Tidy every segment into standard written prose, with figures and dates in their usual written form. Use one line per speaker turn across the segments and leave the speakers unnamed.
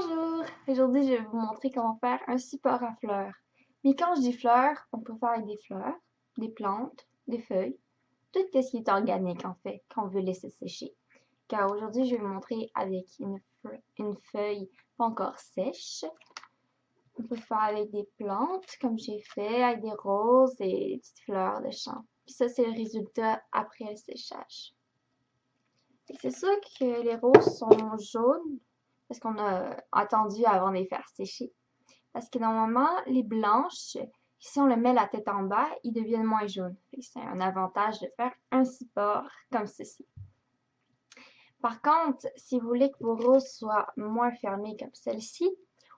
Bonjour! Aujourd'hui, je vais vous montrer comment faire un support à fleurs. Mais quand je dis fleurs, on peut faire avec des fleurs, des plantes, des feuilles, tout ce qui est organique en fait, qu'on veut laisser sécher. Car aujourd'hui, je vais vous montrer avec une feuille pas encore sèche. On peut faire avec des plantes, comme j'ai fait, avec des roses et des petites fleurs de champ. Puis ça, c'est le résultat après le séchage. Et c'est sûr que les roses sont jaunes parce qu'on a attendu avant de les faire sécher. Parce que normalement, les blanches, si on le met la tête en bas, ils deviennent moins jaunes. C'est un avantage de faire un support comme ceci. Par contre, si vous voulez que vos roses soient moins fermées comme celle-ci,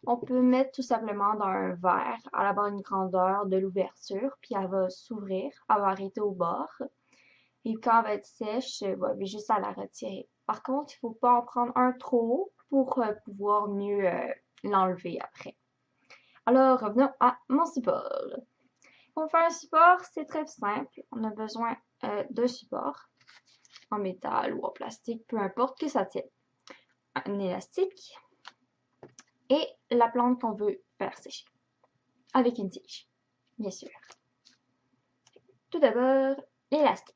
on peut mettre tout simplement dans un verre à la bonne grandeur de l'ouverture, puis elle va s'ouvrir, elle va arrêter au bord. Et quand elle va être sèche, vous avez juste à la retirer. Par contre, il ne faut pas en prendre un trop haut pour pouvoir mieux l'enlever après. Alors, revenons à mon support. Pour faire un support, c'est très simple. On a besoin d'un support en métal ou en plastique, peu importe que ça tienne. Un élastique et la plante qu'on veut faire sécher. Avec une tige, bien sûr. Tout d'abord, l'élastique.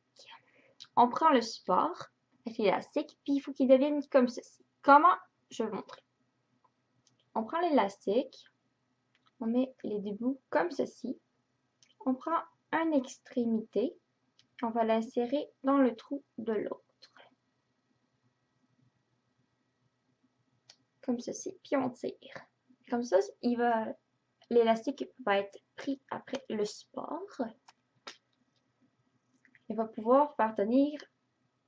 On prend le support avec l'élastique, puis il faut qu'il devienne comme ceci. Comment? Je vais vous montrer. On prend l'élastique, on met les deux bouts comme ceci. On prend une extrémité, on va l'insérer dans le trou de l'autre. Comme ceci, puis on tire. Comme ça, l'élastique va être pris après le support. Il va pouvoir faire tenir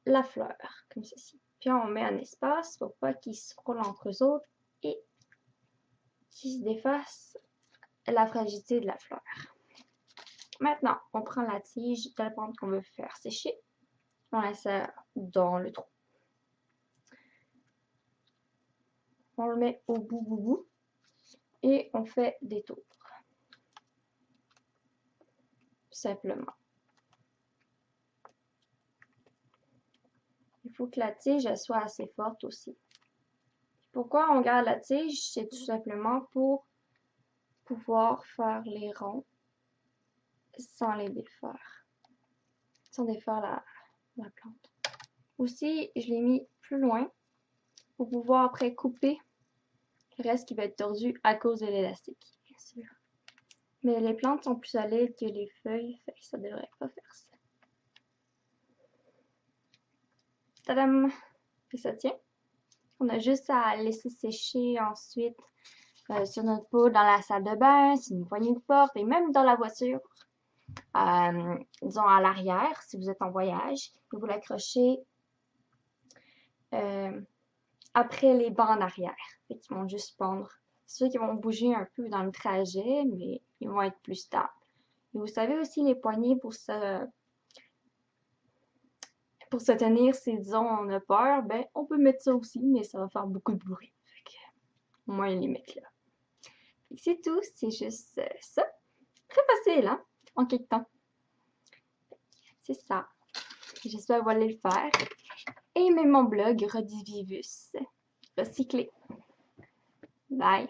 la fleur, comme ceci. Puis on met un espace pour pas qu'ils se frôlent entre eux autres et qu'ils se défassent la fragilité de la fleur. Maintenant, on prend la tige de la plante qu'on veut faire sécher. On l'insère dans le trou. On le met au bout et on fait des tours. Simplement. Il faut que la tige elle soit assez forte aussi. Pourquoi on garde la tige? C'est tout simplement pour pouvoir faire les ronds sans les défaire. Sans défaire la plante. Aussi, je l'ai mis plus loin pour pouvoir après couper le reste qui va être tordu à cause de l'élastique, bien sûr. Mais les plantes sont plus solides que les feuilles, fait que ça devrait pas faire ça. Tadam! Et ça tient. On a juste à laisser sécher ensuite sur notre peau dans la salle de bain, sur une poignée de porte et même dans la voiture. Disons à l'arrière, si vous êtes en voyage, et vous l'accrochez après les bancs en arrière. Fait qu'ils vont juste pendre. C'est sûr qu'ils vont bouger un peu dans le trajet, mais ils vont être plus stables. Et vous savez aussi les poignées pour se tenir si, disons, on a peur, ben, on peut mettre ça aussi, mais ça va faire beaucoup de bruit. Fait que, au moins, les mettre là. C'est tout, c'est juste ça. Très facile, hein? En quelques temps. C'est ça. J'espère que vous allez le faire. Et aimez mon blog Redivivus. Recyclé. Bye!